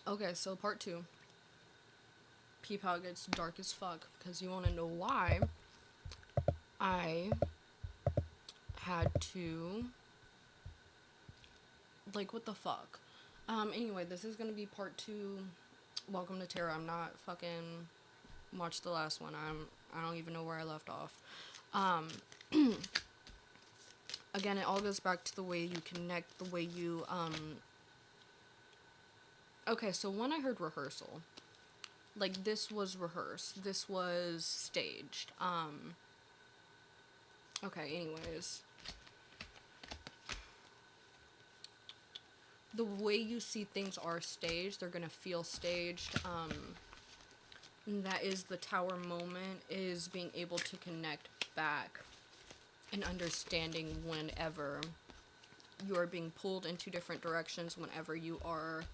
Okay, so part two. Peep how it gets dark as fuck. Because you want to know why I had to. Like, what the fuck? Anyway, this is gonna be part two. Welcome to Terra. I'm not fucking watched the last one. I don't even know where I left off. Um, Again, it all goes back to the way you connect, the way you Okay, so when I heard rehearsal, like this was rehearsed. This was staged. Okay, anyways. The way you see things are staged, they're gonna feel staged. And that is the tower moment, is being able to connect back and understanding whenever you are being pulled in two different directions, whenever you are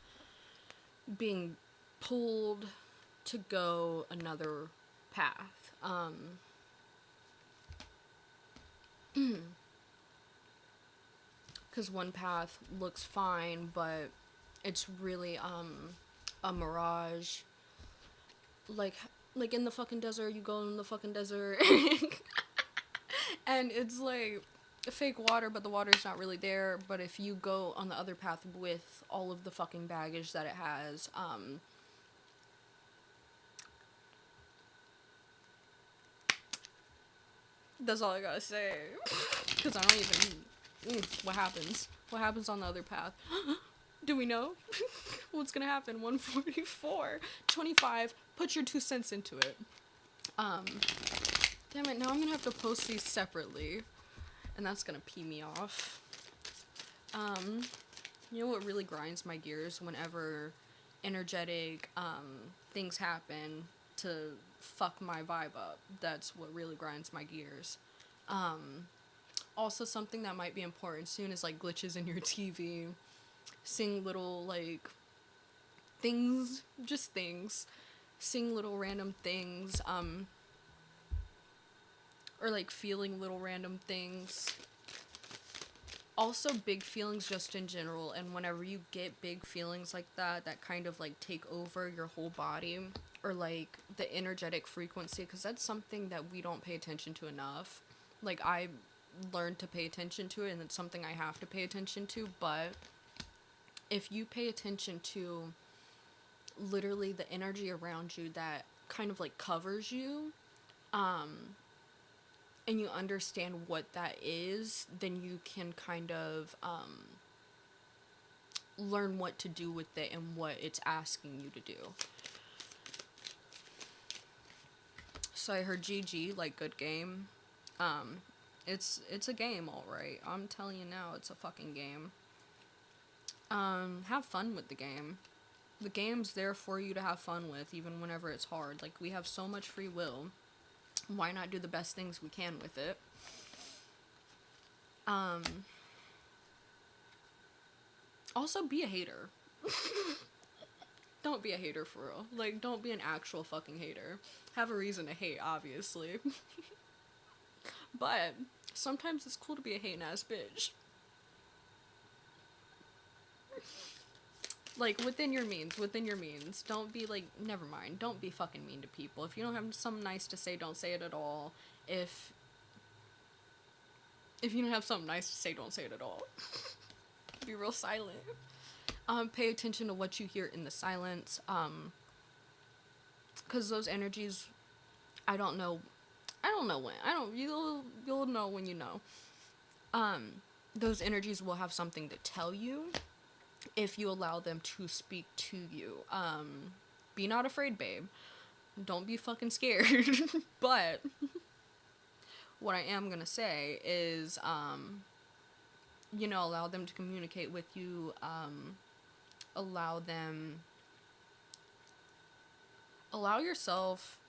being pulled to go another path. Because one path looks fine, but it's really a mirage. Like like in the fucking desert, you go in the fucking desert, and it's like fake water, but the water's not really there. But if you go on the other path with all of the fucking baggage that it has, that's all I gotta say. Because I don't even. What happens? What happens on the other path? Do we know? What's gonna happen? 144. 25. Put your 2 cents into it. Um. Damn it, now I'm gonna have to post these separately. And that's gonna pee me off. Um. You know what really grinds my gears whenever energetic things happen to fuck my vibe up? That's what really grinds my gears. Also, something that might be important soon is like glitches in your TV. Seeing little like things, just things. Seeing little random things, or like feeling little random things. Also, big feelings just in general, and whenever you get big feelings like that, that kind of like take over your whole body, or like the energetic frequency, because that's something that we don't pay attention to enough. Like, I learned to pay attention to it, and it's something I have to pay attention to, but if you pay attention to literally the energy around you that kind of like covers you, and you understand what that is, then you can kind of learn what to do with it and what it's asking you to do. So I heard GG, like good game. It's a game, all right. I'm telling you now, it's a fucking game. Have fun with the game. The game's there for you to have fun with, even whenever it's hard. Like, we have so much free will. Why not do the best things we can with it? Also, be a hater. Don't be a hater for real. Like, don't be an actual fucking hater. Have a reason to hate, obviously. But sometimes it's cool to be a hating ass bitch. Like, within your means, within your means. Don't be like, never mind. Don't be fucking mean to people. If you don't have something nice to say, don't say it at all. If you don't have something nice to say, don't say it at all. Be real silent. Pay attention to what you hear in the silence. Because those energies, I don't know when. You'll know when you know. Those energies will have something to tell you if you allow them to speak to you. Be not afraid, babe. Don't be fucking scared. But what I am gonna say is, allow them to communicate with you. Allow yourself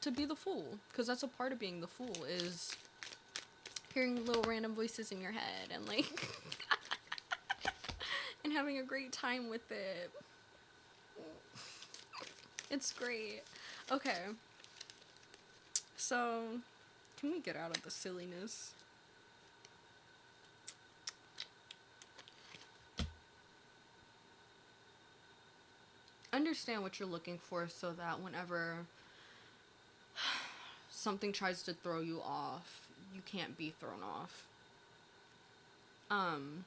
to be the fool, because that's a part of being the fool, is hearing little random voices in your head and like and having a great time with it. It's great. Okay, so can we get out of the silliness? understand what you're looking for so that whenever something tries to throw you off, you can't be thrown off. Um,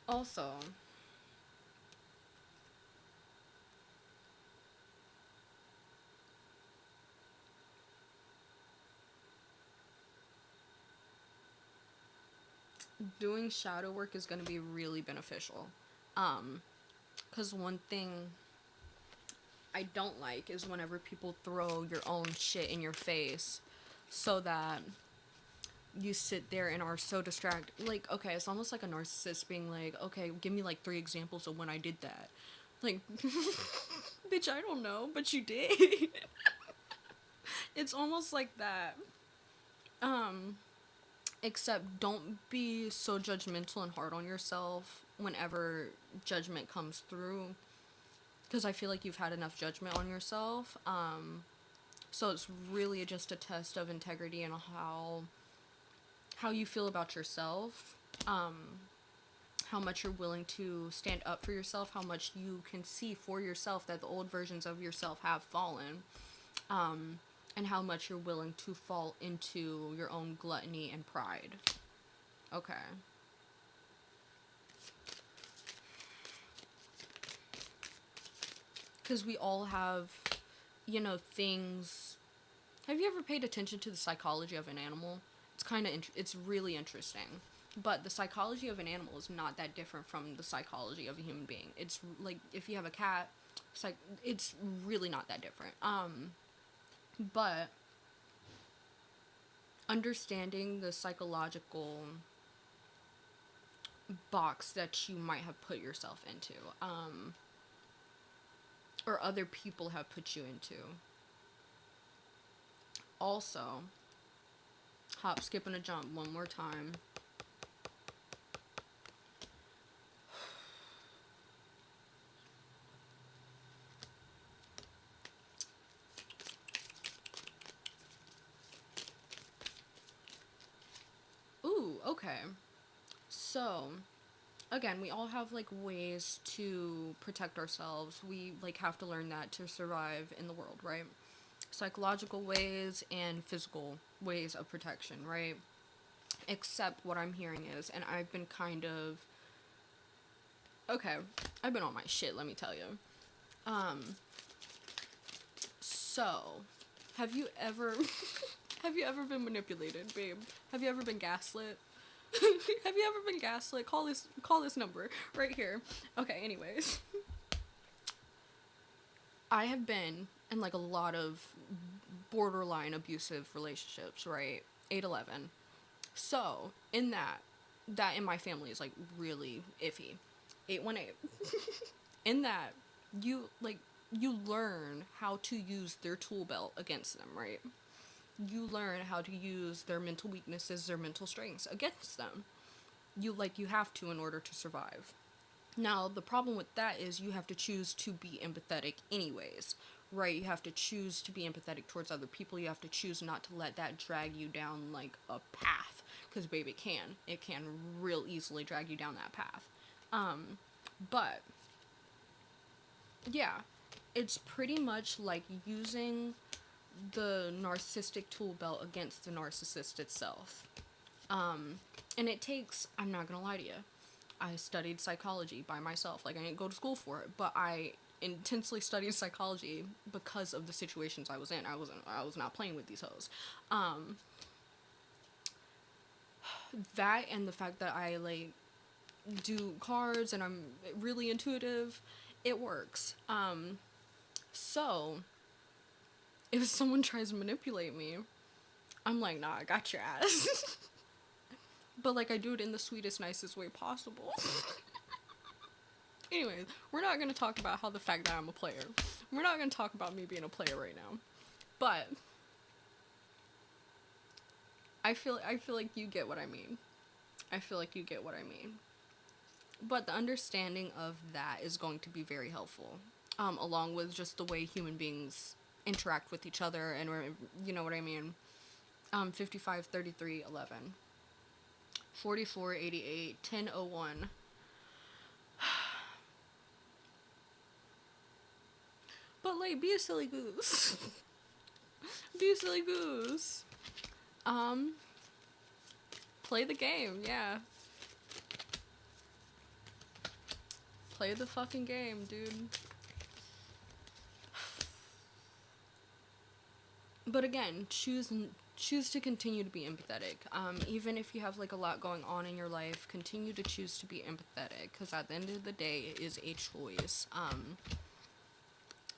Also, doing shadow work is going to be really beneficial. Because one thing I don't like is whenever people throw your own shit in your face so that you sit there and are so distracted. Like, okay, it's almost like a narcissist being like, okay, give me like 3 examples of when I did that. Like, bitch, I don't know, but you did. It's almost like that. Um, Except don't be so judgmental and hard on yourself whenever judgment comes through. Because I feel like you've had enough judgment on yourself. So it's really just a test of integrity and how you feel about yourself. How much you're willing to stand up for yourself, how much you can see for yourself that the old versions of yourself have fallen, and how much you're willing to fall into your own gluttony and pride. Okay. Because we all have, things. Have you ever paid attention to the psychology of an animal? It's really interesting. But the psychology of an animal is not that different from the psychology of a human being. It's like if you have a cat, it's really not that different. But understanding the psychological box that you might have put yourself into, or other people have put you into. Also, hop, skip, and a jump one more time. Ooh, okay. So, again, we all have like ways to protect ourselves. We like have to learn that to survive in the world, right? Psychological ways and physical ways of protection, right? Except what I'm hearing is, and I've been kind of okay, I've been on my shit, let me tell you. So, have you ever have you ever been manipulated, babe? Have you ever been gaslit? Have you ever been gaslit? Call this number right here. Okay, anyways. I have been in like a lot of borderline abusive relationships, right? 8-11. So, in that in my family is like really iffy. 818. In that, you learn how to use their tool belt against them, right? You learn how to use their mental weaknesses, their mental strengths against them. You have to in order to survive. Now, the problem with that is you have to choose to be empathetic anyways, right? You have to choose to be empathetic towards other people. You have to choose not to let that drag you down like a path, because babe, it can. It can real easily drag you down that path. But yeah, it's pretty much like using the narcissistic tool belt against the narcissist itself. And it takes, I'm not gonna lie to you, I studied psychology by myself. Like, I didn't go to school for it, but I intensely studied psychology because of the situations I was in. I was not playing with these hoes. That and the fact that I like do cards and I'm really intuitive, it works. So if someone tries to manipulate me, I'm like, nah, I got your ass. But like, I do it in the sweetest, nicest way possible. Anyways, we're not gonna talk about how the fact that I'm a player. We're not gonna talk about me being a player right now. But I feel like you get what I mean. I feel like you get what I mean. But the understanding of that is going to be very helpful, along with just the way human beings interact with each other, and you know what I mean. 55, 33, 11. 4488 1001. But like, be a silly goose. Be a silly goose. Play the game, yeah. Play the fucking game, dude. But again, choose to continue to be empathetic. Even if you have like a lot going on in your life, continue to choose to be empathetic, because at the end of the day, it is a choice.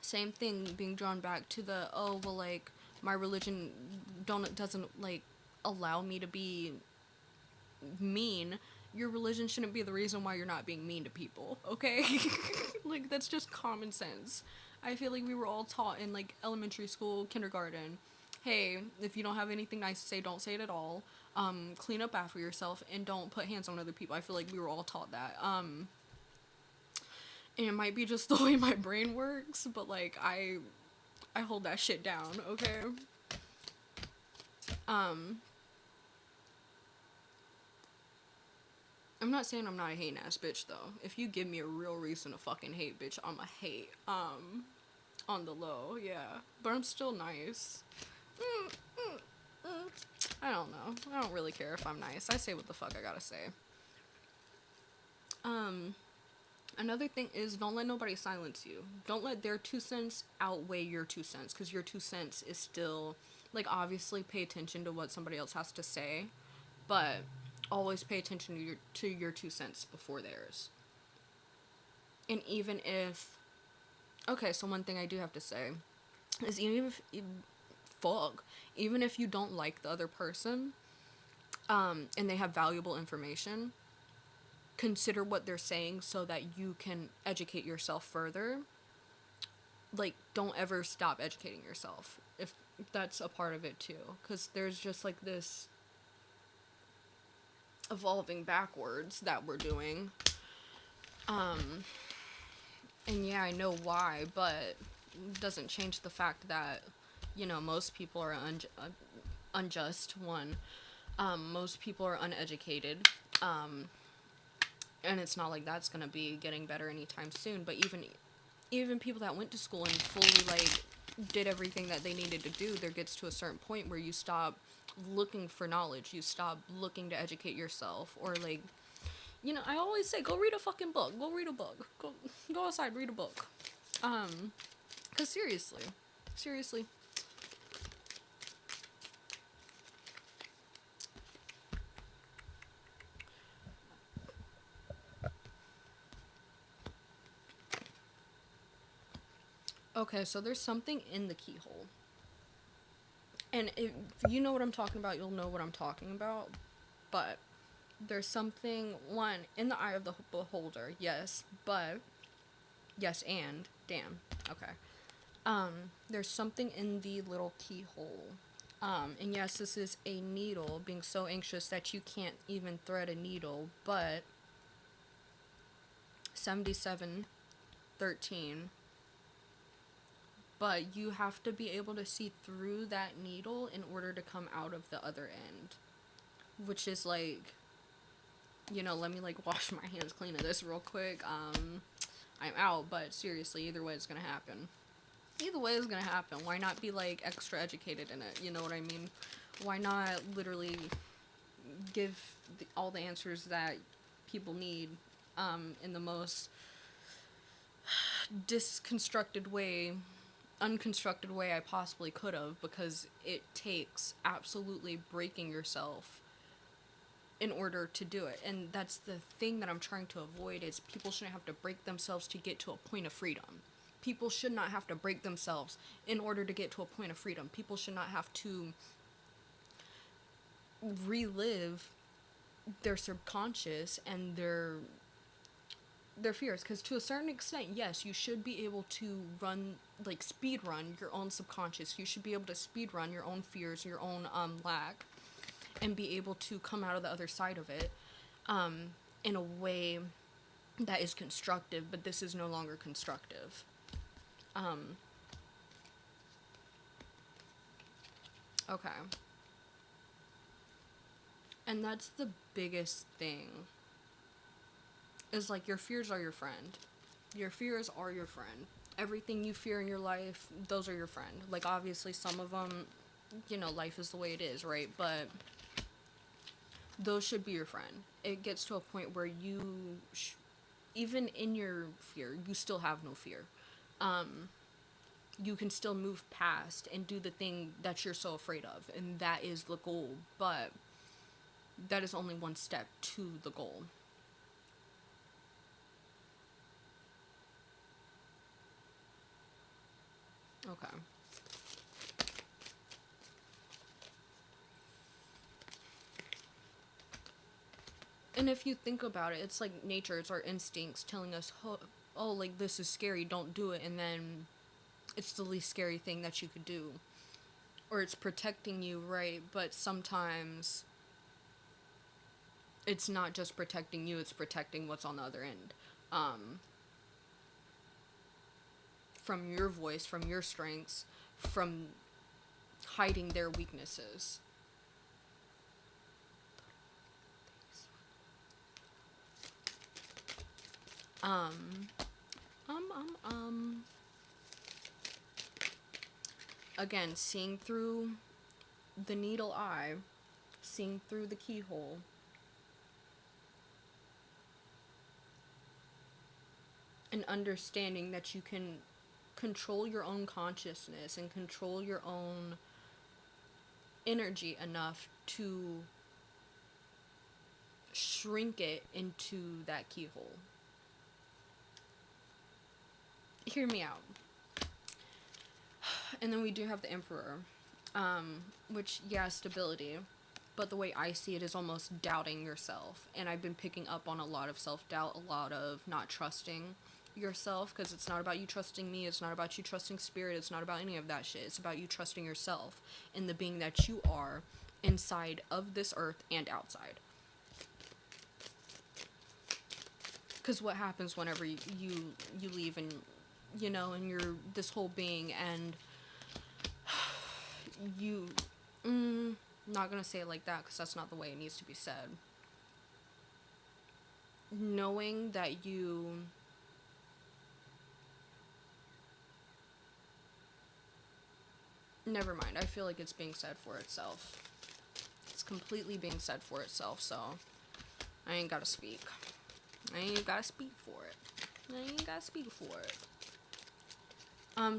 Same thing, being drawn back to the, oh well, like my religion doesn't like allow me to be mean. Your religion shouldn't be the reason why you're not being mean to people, okay? Like, that's just common sense. I feel like we were all taught in like elementary school, kindergarten, hey, if you don't have anything nice to say, don't say it at all. Clean up after yourself and don't put hands on other people. I feel like we were all taught that. And it might be just the way my brain works, but like I hold that shit down, okay? I'm not saying I'm not a hating ass bitch though. If you give me a real reason to fucking hate, bitch, I'ma hate. On the low, yeah. But I'm still nice. I don't know. I don't really care if I'm nice. I say what the fuck I gotta say. Another thing is, don't let nobody silence you. Don't let their 2 cents outweigh your 2 cents, because your 2 cents is still, like, obviously pay attention to what somebody else has to say, but always pay attention to your 2 cents before theirs. And even if, okay, so one thing I do have to say is, even if you don't like the other person, and they have valuable information, consider what they're saying so that you can educate yourself further. Like, don't ever stop educating yourself, if that's a part of it too, because there's just like this evolving backwards that we're doing. And yeah, I know why, but it doesn't change the fact that, you know, most people are unjust, one. Most people are uneducated. And it's not like that's gonna be getting better anytime soon, but even people that went to school and fully, like, did everything that they needed to do, there gets to a certain point where you stop looking for knowledge, you stop looking to educate yourself, or, like, you know, I always say, go read a fucking book, go read a book, go outside, read a book, 'cause seriously, okay, so there's something in the keyhole. And if you know what I'm talking about, you'll know what I'm talking about. But there's something, one, in the eye of the beholder, yes, but, yes, and, damn, okay. There's something in the little keyhole. And yes, this is a needle, being so anxious that you can't even thread a needle, but 7713. But you have to be able to see through that needle in order to come out of the other end. Which is like, you know, let me like wash my hands clean of this real quick. I'm out, but seriously, either way it's gonna happen. Why not be like extra educated in it? You know what I mean? Why not literally give all the answers that people need in the most unconstructed way I possibly could have, because it takes absolutely breaking yourself in order to do it. And that's the thing that I'm trying to avoid, is people shouldn't have to break themselves to get to a point of freedom. People should not have to break themselves in order to get to a point of freedom. People should not have to relive their subconscious and their fears, because to a certain extent, yes, you should be able to speed run your own subconscious. You should be able to speed run your own fears, your own lack, and be able to come out of the other side of it in a way that is constructive, but this is no longer constructive. Okay. And that's the biggest thing. Is like, your fears are your friend. Your fears are your friend. Everything you fear in your life, those are your friend. Like, obviously, some of them, you know, life is the way it is, right? But those should be your friend. It gets to a point where you, even in your fear, you still have no fear. You can still move past and do the thing that you're so afraid of. And that is the goal. But that is only one step to the goal. Okay. And if you think about it, it's like nature, it's our instincts telling us, oh, like, this is scary, don't do it. And then it's the least scary thing that you could do. Or it's protecting you, right? But sometimes it's not just protecting you, it's protecting what's on the other end. From your voice, from your strengths, from hiding their weaknesses. Again, seeing through the needle eye, seeing through the keyhole. And understanding that you can control your own consciousness and control your own energy enough to shrink it into that keyhole. Hear me out. And then we do have the Emperor, which, yeah, stability, but the way I see it is almost doubting yourself. And I've been picking up on a lot of self-doubt, a lot of not trusting yourself, because it's not about you trusting me, it's not about you trusting spirit, it's not about any of that shit. It's about you trusting yourself and the being that you are inside of this earth and outside. Because what happens whenever you leave and, you know, and you're this whole being, and you, not gonna say it like that, because that's not the way it needs to be said. Knowing that you, never mind, I feel like it's being said for itself. It's completely being said for itself, so I ain't gotta speak. I ain't gotta speak for it.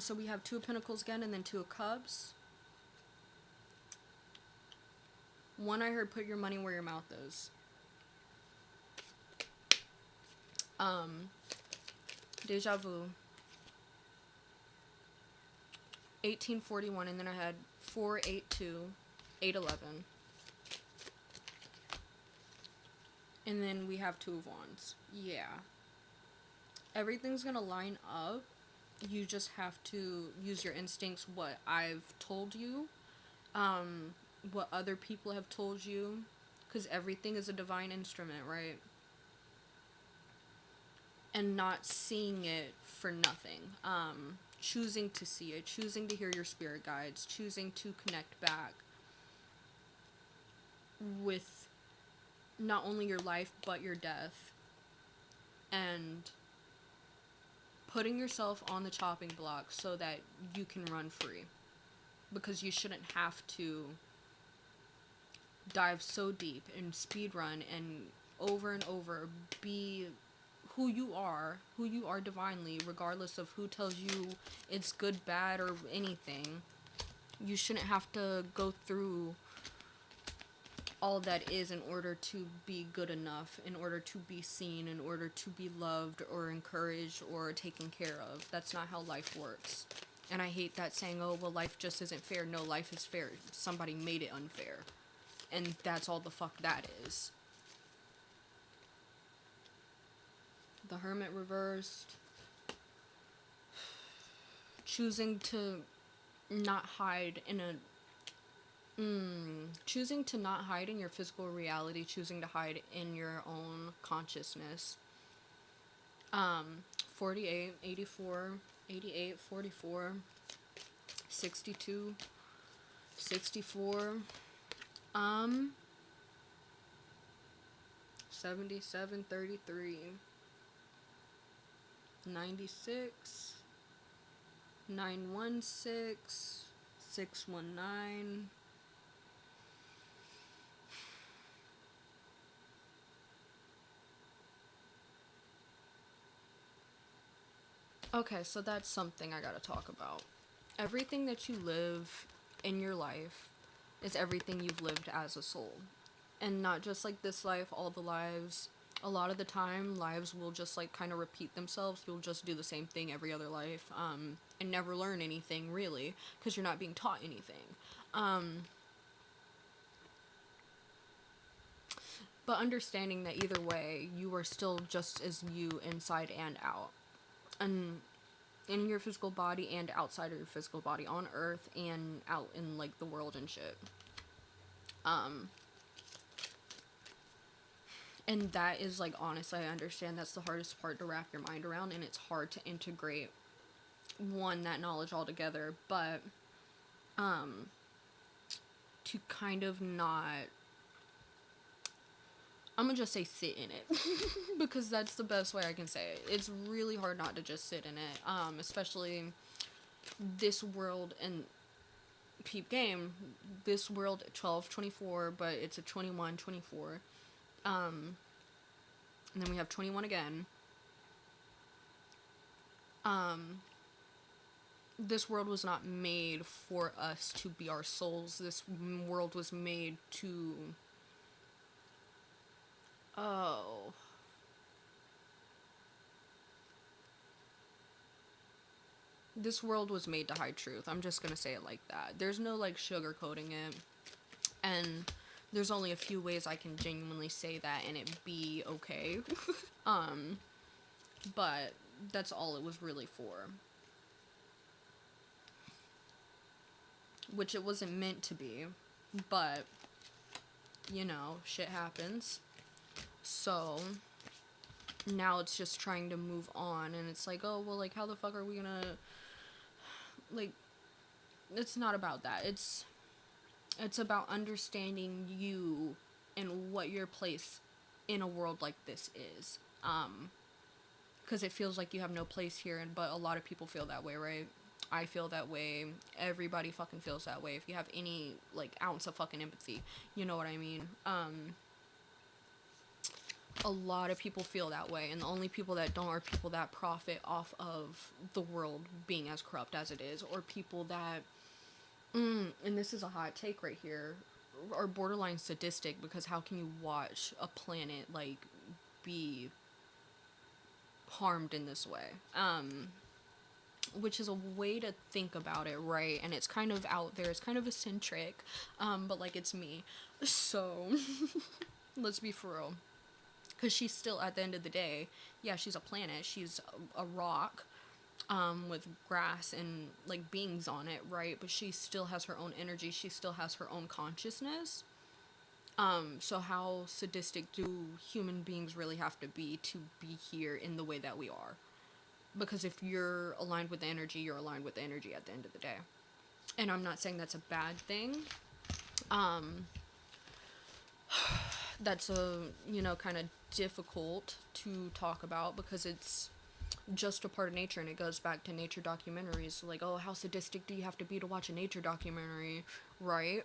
So we have Two of Pentacles again, and then Two of Cups. One, I heard, put your money where your mouth is. Deja vu. 1841, and then I had 482, 811. And then we have Two of Wands. Yeah. Everything's gonna line up. You just have to use your instincts, what I've told you, what other people have told you, because everything is a divine instrument, right? And not seeing it for nothing. Choosing to see it, choosing to hear your spirit guides, choosing to connect back with not only your life, but your death. And putting yourself on the chopping block so that you can run free. Because you shouldn't have to dive so deep and speed run and over be who you are divinely, regardless of who tells you it's good, bad, or anything. You shouldn't have to go through all that is in order to be good enough, in order to be seen, in order to be loved or encouraged or taken care of. That's not how life works. And I hate that saying, oh, well, life just isn't fair. No, life is fair. Somebody made it unfair. And that's all the fuck that is. The Hermit reversed. Choosing to not hide in a... choosing to not hide in your physical reality. Choosing to hide in your own consciousness. 48, 84, 88, 44, 62, 64. 7733, 96, 916, 619. Okay, so that's something I gotta talk about. Everything that you live in your life is everything you've lived as a soul. And not just like this life, all the lives. A lot of the time, lives will just like kind of repeat themselves. You'll just do the same thing every other life, and never learn anything really, because you're not being taught anything. But understanding that either way, you are still just as you inside and out. And in your physical body and outside of your physical body, on earth and out in like the world and shit. And that is like, honestly, I understand that's the hardest part to wrap your mind around, and it's hard to integrate that knowledge all together, but to kind of not, I'm gonna just say sit in it because that's the best way I can say it. It's really hard not to just sit in it, especially this world. And peep game, this world 12/24, but it's a 21/24, and then we have 21 again. This world was not made for us to be our souls. This world was made to, oh, this world was made to hide truth. I'm just gonna say it like that. There's no like sugarcoating it, and there's only a few ways I can genuinely say that and it be okay. But that's all it was really for, which it wasn't meant to be, but you know, shit happens. So now it's just trying to move on, and it's like, oh well, like how the fuck are we gonna, like, it's not about that. It's about understanding you and what your place in a world like this is. Because it feels like you have no place here, but a lot of people feel that way, right? I feel that way. Everybody fucking feels that way. If you have any, like, ounce of fucking empathy, you know what I mean? A lot of people feel that way, and the only people that don't are people that profit off of the world being as corrupt as it is, or people that, and this is a hot take right here, are borderline sadistic, because how can you watch a planet, like, be harmed in this way? Which is a way to think about it, right? And it's kind of out there, it's kind of eccentric, but, like, it's me. So, let's be for real. Because she's still, at the end of the day, yeah, she's a planet, she's a rock, with grass and, like, beings on it, right? But she still has her own energy, she still has her own consciousness. So how sadistic do human beings really have to be here in the way that we are? Because if you're aligned with the energy, you're aligned with the energy at the end of the day. And I'm not saying that's a bad thing. That's kind of difficult to talk about because it's just a part of nature, and it goes back to nature documentaries. Like, oh, how sadistic do you have to be to watch a nature documentary, right?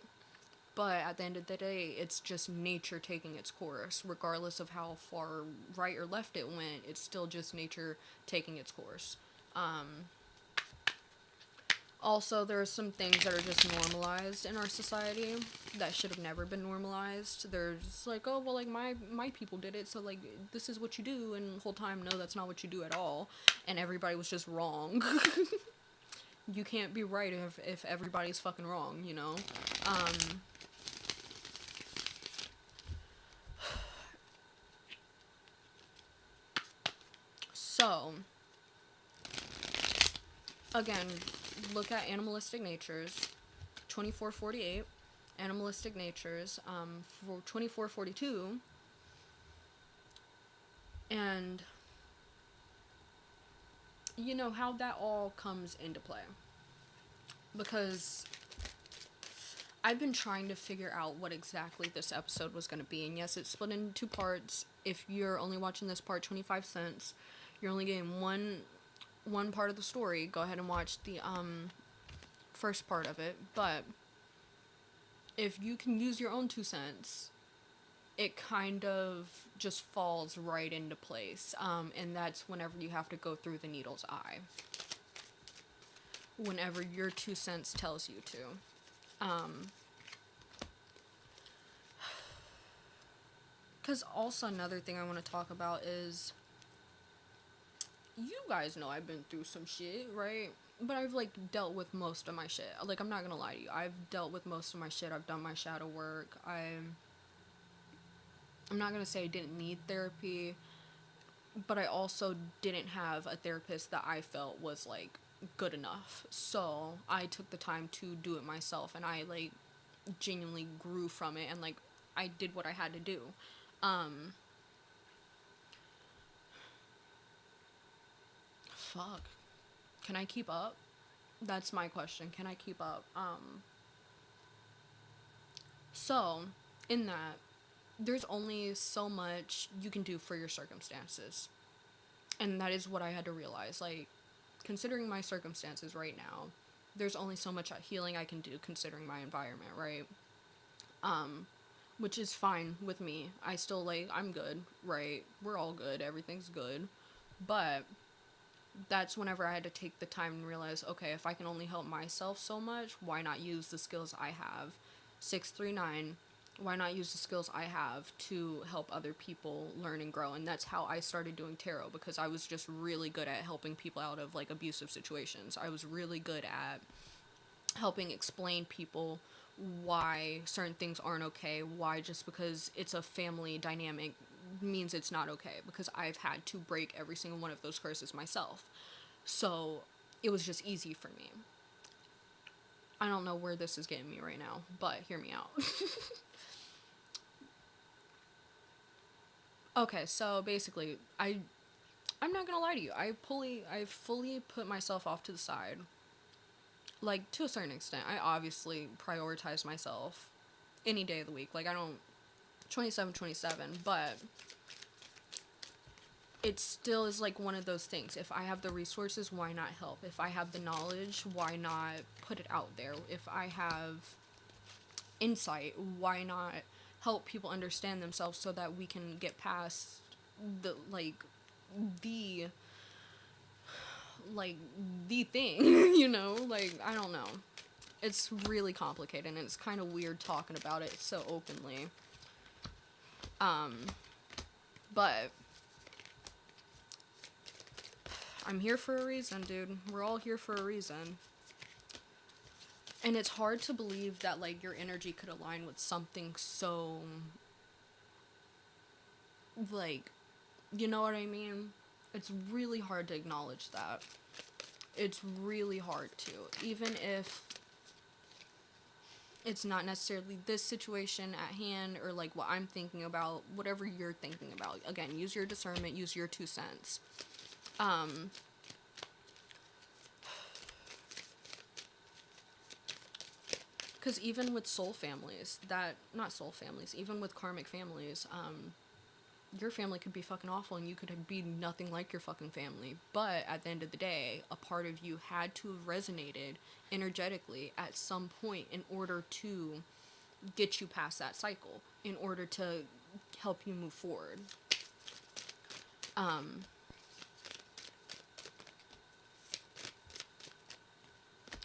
But at the end of the day, it's just nature taking its course. Regardless of how far right or left it went, it's still just nature taking its course. Also, there are some things that are just normalized in our society that should have never been normalized. They're just like, oh, well, like, my people did it, so, like, this is what you do, and the whole time, no, that's not what you do at all, and everybody was just wrong. You can't be right if everybody's fucking wrong, you know? So, again, look at animalistic natures, 2448, animalistic natures, for 2442, and you know how that all comes into play. Because I've been trying to figure out what exactly this episode was going to be. And yes, it's split into two parts. If you're only watching this part 25 cents, you're only getting one part of the story. Go ahead and watch the first part of it. But if you can use your own 2 cents, it kind of just falls right into place. And that's whenever you have to go through the needle's eye. Whenever your 2 cents tells you to. Because also another thing I want to talk about is, you guys know I've been through some shit, right? But I've, like, dealt with most of my shit. Like, I'm not gonna lie to you. I've dealt with most of my shit. I've done my shadow work. I'm not gonna say I didn't need therapy, but I also didn't have a therapist that I felt was, like, good enough. So I took the time to do it myself, and I, like, genuinely grew from it, and, like, I did what I had to do. Fuck. Can I keep up? That's my question. Can I keep up? So, in that, there's only so much you can do for your circumstances. And that is what I had to realize. Like, considering my circumstances right now, there's only so much healing I can do considering my environment, right? Which is fine with me. I still, like, I'm good, right? We're all good. Everything's good. But that's whenever I had to take the time and realize, okay, if I can only help myself so much, why not use the skills I have? 639, why not use the skills I have to help other people learn and grow? And that's how I started doing tarot, because I was just really good at helping people out of, like, abusive situations. I was really good at helping explain people why certain things aren't okay, why just because it's a family dynamic means it's not okay, because I've had to break every single one of those curses myself. So it was just easy for me. I don't know where this is getting me right now, but hear me out. Okay, so basically, I'm not gonna lie to you. I fully put myself off to the side. Like, to a certain extent, I obviously prioritize myself any day of the week. Like, I don't 27, but it still is, like, one of those things. If I have the resources, why not help? If I have the knowledge, why not put it out there? If I have insight, why not help people understand themselves so that we can get past the, the the thing, you know? Like, I don't know. It's really complicated, and it's kind of weird talking about it so openly. But I'm here for a reason, dude. We're all here for a reason. And it's hard to believe that, like, your energy could align with something so, like, you know what I mean? It's really hard to acknowledge that. It's really hard to. Even if it's not necessarily this situation at hand, or, like, what I'm thinking about, whatever you're thinking about. Again, use your discernment, use your 2 cents. Because even with soul families, even with karmic families, your family could be fucking awful and you could be nothing like your fucking family. But at the end of the day, a part of you had to have resonated energetically at some point in order to get you past that cycle, in order to help you move forward.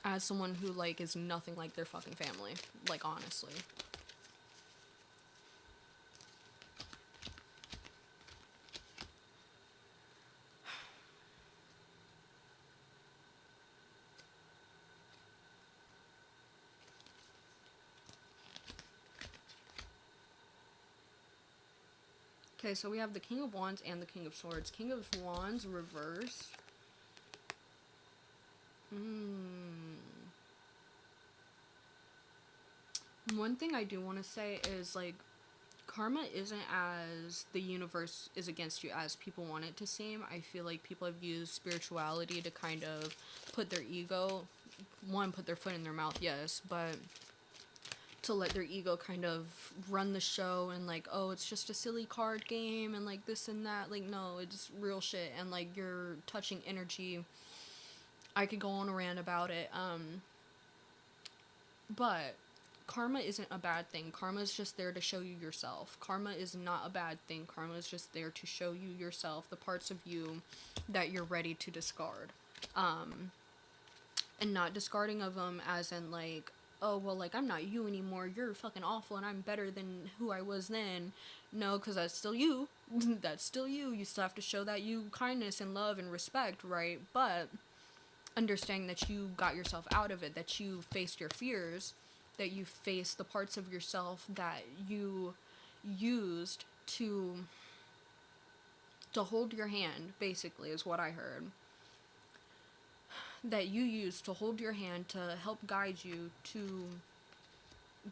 As someone who, like, is nothing like their fucking family, like, honestly. Okay, so we have the King of Wands and the King of Swords. King of Wands reverse. One thing I do want to say is, like, karma isn't as the universe is against you as people want it to seem. I feel like people have used spirituality to kind of put their ego, put their foot in their mouth, yes, but to let their ego kind of run the show and like, oh, it's just a silly card game and like this and that. Like, no, it's real shit, and like you're touching energy. I could go on a rant about it. But karma isn't a bad thing. Karma is just there to show you yourself. Karma is not a bad thing. Karma is just there to show you yourself, the parts of you that you're ready to discard. And not discarding of them as in like, oh, well, like, I'm not you anymore. You're fucking awful and I'm better than who I was then. No, because that's still you. That's still you. You still have to show that you kindness and love and respect, right? But understanding that you got yourself out of it, that you faced your fears, that you faced the parts of yourself that you used to hold your hand, basically, is what I heard. That you used to hold your hand to help guide you to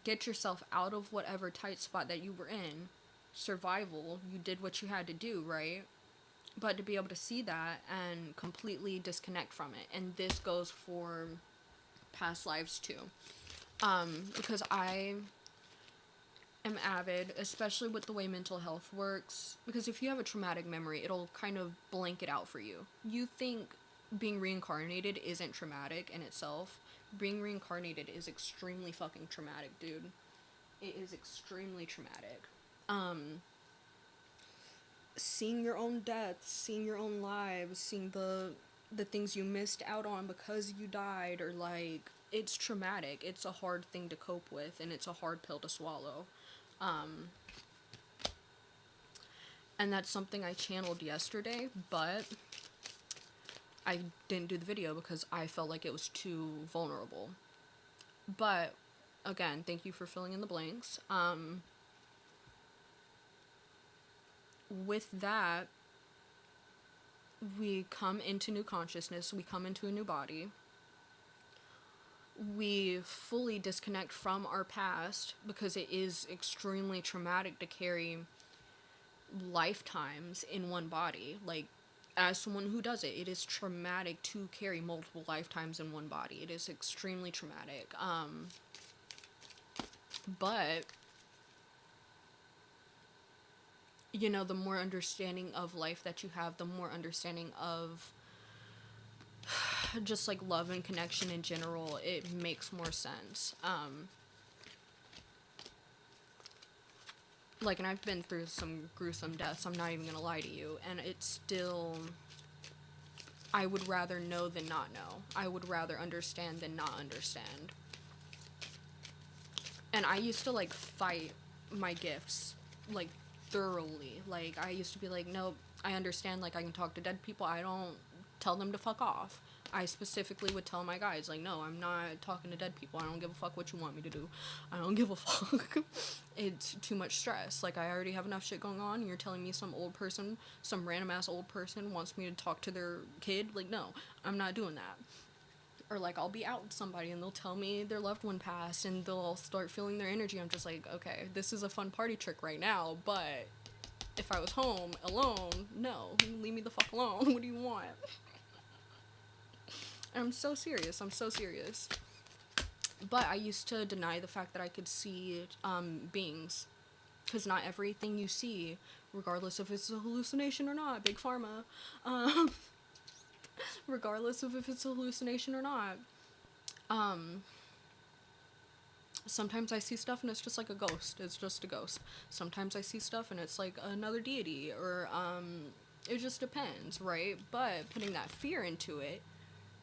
get yourself out of whatever tight spot that you were in. Survival, you did what you had to do, right? But to be able to see that and completely disconnect from it. And this goes for past lives too. Because I am avid, especially with the way mental health works. Because if you have a traumatic memory, it'll kind of blank it out for you. You think being reincarnated isn't traumatic in itself. Being reincarnated is extremely fucking traumatic, dude. It is extremely traumatic. Seeing your own deaths, seeing your own lives, seeing the things you missed out on because you died, or like, it's traumatic. It's a hard thing to cope with, and it's a hard pill to swallow. And that's something I channeled yesterday, but I didn't do the video because I felt like it was too vulnerable. But again, thank you for filling in the blanks. With that, we come into new consciousness, we come into a new body. We fully disconnect from our past because it is extremely traumatic to carry lifetimes in one body. Like, as someone who does it, it is traumatic to carry multiple lifetimes in one body. It is extremely traumatic. But you know, the more understanding of life that you have, the more understanding of just like love and connection in general, it makes more sense. Like, and I've been through some gruesome deaths, I'm not even gonna lie to you, and it's still, I would rather know than not know. I would rather understand than not understand. And I used to like fight my gifts, like, thoroughly. Like, I used to be like, nope, I understand, like, I can talk to dead people, I don't tell them to fuck off. I specifically would tell my guys, like, no, I'm not talking to dead people, I don't give a fuck what you want me to do, I don't give a fuck. It's too much stress. Like, I already have enough shit going on, and you're telling me some old person, some random ass old person wants me to talk to their kid? Like, no, I'm not doing that. Or like, I'll be out with somebody and they'll tell me their loved one passed and they'll all start feeling their energy. I'm just like, okay, this is a fun party trick right now, but if I was home alone, no, leave me the fuck alone. What do you want? And I'm so serious. But I used to deny the fact that I could see beings, because not everything you see, regardless if it's a hallucination or not, big pharma, regardless of if it's a hallucination or not, sometimes I see stuff and it's just like a ghost. It's just a ghost. Sometimes I see stuff and it's like another deity, or it just depends, right? But putting that fear into it,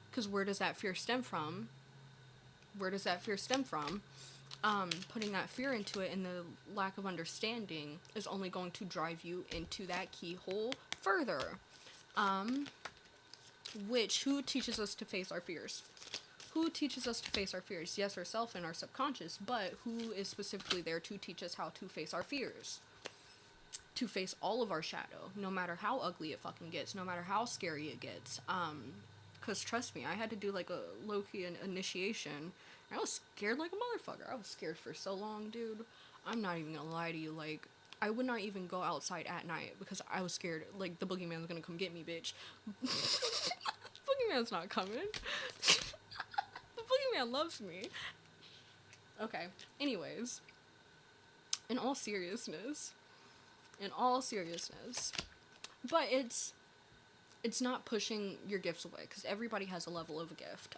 because where does that fear stem from? Putting that fear into it and the lack of understanding is only going to drive you into that keyhole further. Who teaches us to face our fears? Who teaches us to face our fears? Yes, ourselves and our subconscious, but who is specifically there to teach us how to face our fears? To face all of our shadow, no matter how ugly it fucking gets, no matter how scary it gets. Because trust me, I had to do like a low-key initiation. I was scared like a motherfucker. I was scared for so long, dude. I'm not even gonna lie to you, like, I would not even go outside at night because I was scared, like, the boogeyman's gonna come get me, bitch. Boogeyman's not coming. The boogeyman loves me. Okay. Anyways, in all seriousness, in all seriousness, but it's not pushing your gifts away because everybody has a level of a gift.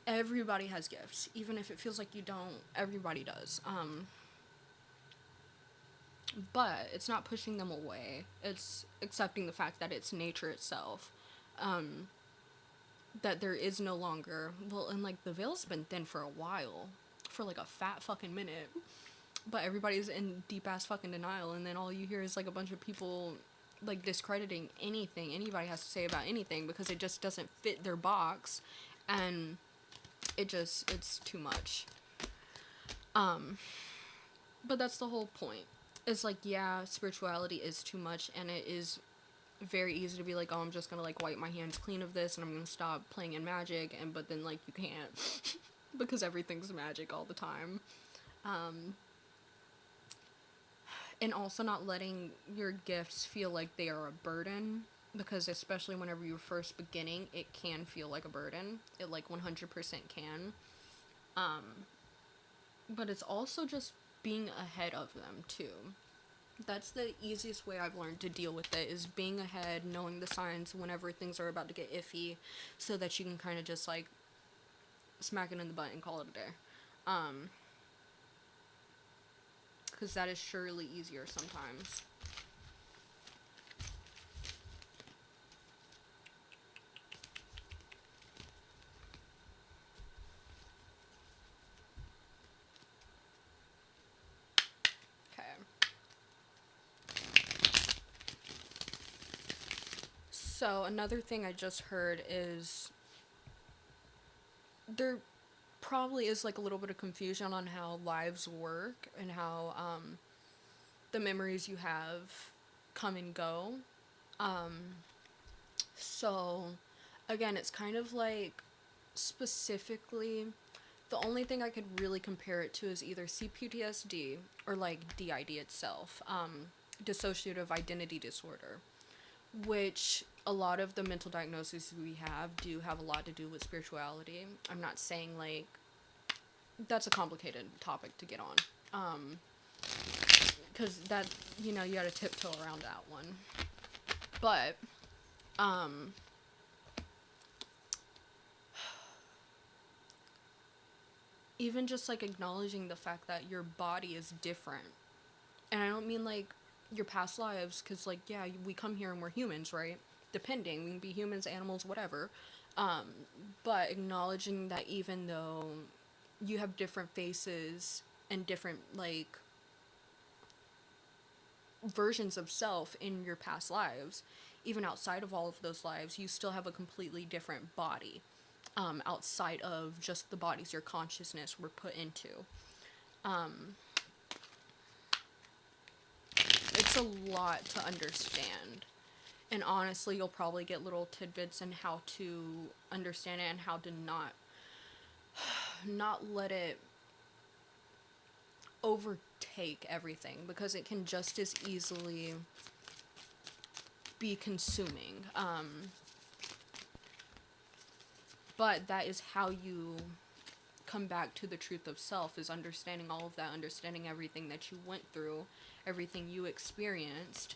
Everybody has gifts, even if it feels like you don't. Everybody does. But it's not pushing them away. It's accepting the fact that it's nature itself. That there is no longer, well, and like the veil's been thin for a while, for like a fat fucking minute, but everybody's in deep ass fucking denial, and then all you hear is like a bunch of people like discrediting anything anybody has to say about anything because it just doesn't fit their box, and it's too much. But that's the whole point. It's like, yeah, spirituality is too much, and it is very easy to be like, oh, I'm just gonna like wipe my hands clean of this and I'm gonna stop playing in magic, and but then like you can't because everything's magic all the time. And also not letting your gifts feel like they are a burden, because especially whenever you're first beginning, it can feel like a burden. It like 100% can. But it's also just being ahead of them too. That's the easiest way I've learned to deal with it, is being ahead, knowing the signs whenever things are about to get iffy, so that you can kind of just like smack it in the butt and call it a day. Because that is surely easier sometimes. Okay. So another thing I just heard is there probably is like a little bit of confusion on how lives work and how the memories you have come and go. So again, it's kind of like, specifically, the only thing I could really compare it to is either CPTSD or like DID itself, dissociative identity disorder, which a lot of the mental diagnoses we have do have a lot to do with spirituality. I'm not saying like that's a complicated topic to get on, because that, you know, you gotta tiptoe around that one. But even just like acknowledging the fact that your body is different, and I don't mean like your past lives, because like, yeah, we come here and we're humans, right? Depending, we can be humans, animals, whatever. But acknowledging that even though you have different faces and different like versions of self in your past lives, even outside of all of those lives, you still have a completely different body, outside of just the bodies your consciousness were put into. It's a lot to understand. And honestly, you'll probably get little tidbits in how to understand it and how to not let it overtake everything, because it can just as easily be consuming. But that is how you come back to the truth of self, is understanding all of that, understanding everything that you went through, everything you experienced,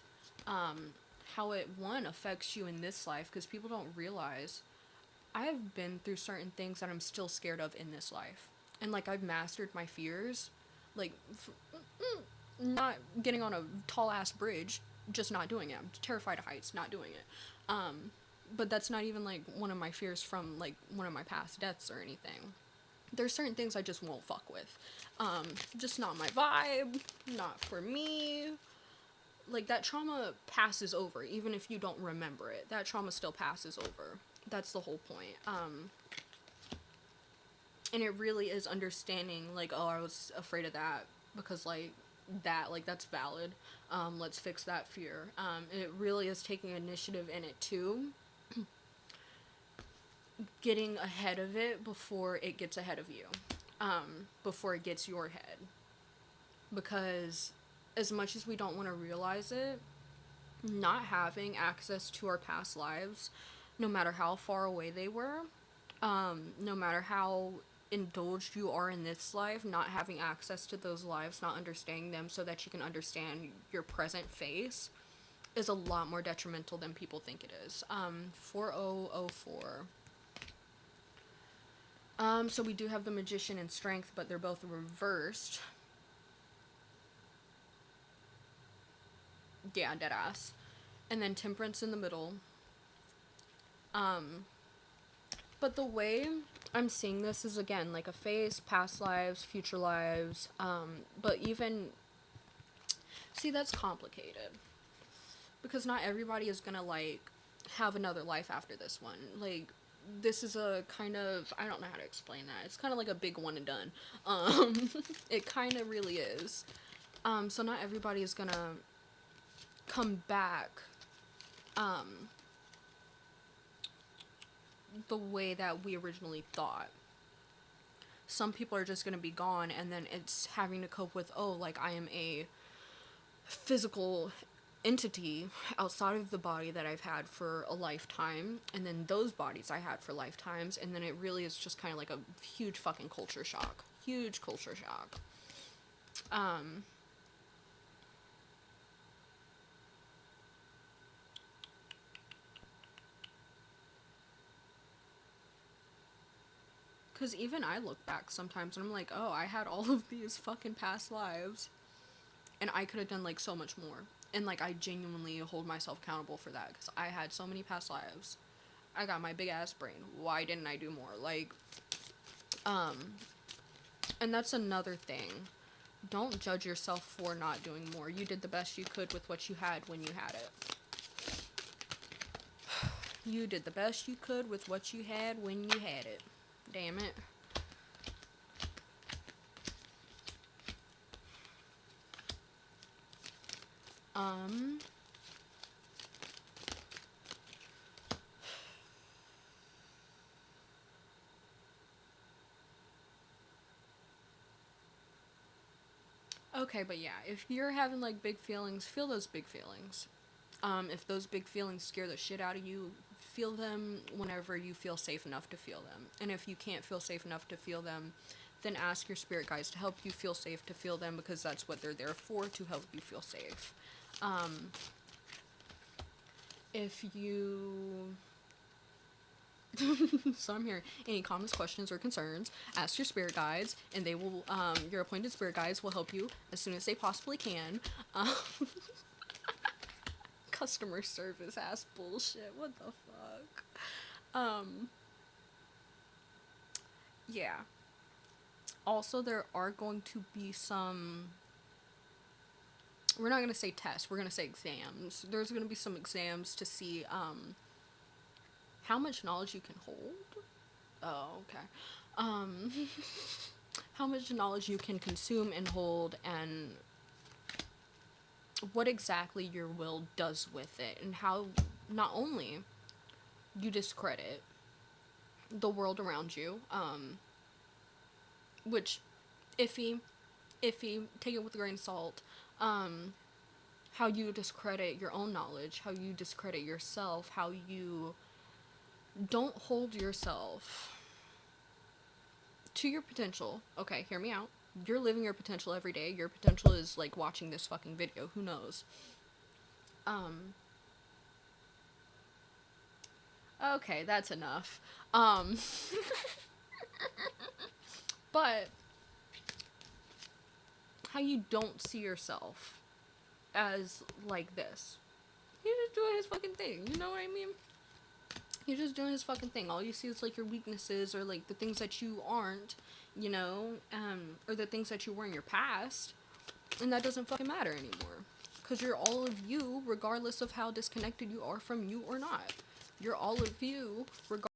how it, one, affects you in this life, because people don't realize I have been through certain things that I'm still scared of in this life. And like, I've mastered my fears, like not getting on a tall ass bridge, just not doing it. I'm terrified of heights, not doing it. But that's not even like one of my fears from like one of my past deaths or anything. There's certain things I just won't fuck with. Just not my vibe, not for me. Like, that trauma passes over, even if you don't remember it. That trauma still passes over. That's the whole point. And it really is understanding, like, oh, I was afraid of that because, like, that's valid. Let's fix that fear. And it really is taking initiative in it, too. Getting ahead of it before it gets ahead of you. Before it gets your head. Because as much as we don't want to realize it, not having access to our past lives, no matter how far away they were, no matter how indulged you are in this life, not having access to those lives, not understanding them so that you can understand your present phase, is a lot more detrimental than people think it is. 4004. So we do have the Magician and Strength, but they're both reversed. Yeah, deadass. And then Temperance in the middle. But the way I'm seeing this is, again, like a phase, past lives, future lives, but even, see, that's complicated. Because not everybody is gonna, like, have another life after this one. Like, this is a kind of, I don't know how to explain that. It's kind of like a big one and done. It kind of really is. So not everybody is gonna come back, the way that we originally thought. Some people are just gonna be gone, and then it's having to cope with, oh, like, I am a physical entity outside of the body that I've had for a lifetime, and then those bodies I had for lifetimes, and then it really is just kind of like a huge fucking culture shock. Huge culture shock. Because even I look back sometimes and I'm like, oh, I had all of these fucking past lives. And I could have done, like, so much more. And, like, I genuinely hold myself accountable for that. Because I had so many past lives. I got my big ass brain. Why didn't I do more? Like, and that's another thing. Don't judge yourself for not doing more. You did the best you could with what you had when you had it. You did the best you could with what you had when you had it. Damn it. Okay, but yeah, if you're having, like, big feelings, feel those big feelings. If those big feelings scare the shit out of you, feel them whenever you feel safe enough to feel them. And if you can't feel safe enough to feel them, then ask your spirit guides to help you feel safe to feel them, because that's what they're there for, to help you feel safe. If you... So I'm here. Any comments, questions, or concerns, ask your spirit guides, and they will, your appointed spirit guides will help you as soon as they possibly can. Customer service ass bullshit. What the fuck? Yeah. Also, there are going to be some, we're not gonna say tests, we're gonna say exams. There's gonna be some exams to see, how much knowledge you can hold. Oh, okay. How much knowledge you can consume and hold, and what exactly your will does with it, and how not only you discredit the world around you, which, iffy, take it with a grain of salt, how you discredit your own knowledge, how you discredit yourself, how you don't hold yourself to your potential. Okay, hear me out. You're living your potential every day. Your potential is, like, watching this fucking video. Who knows? Okay, that's enough. But how you don't see yourself as, like, this. He's just doing his fucking thing. You know what I mean? He's just doing his fucking thing. All you see is, like, your weaknesses, or, like, the things that you aren't, you know, or the things that you were in your past. And that doesn't fucking matter anymore. Because you're all of you, regardless of how disconnected you are from you or not. You're all of you, regardless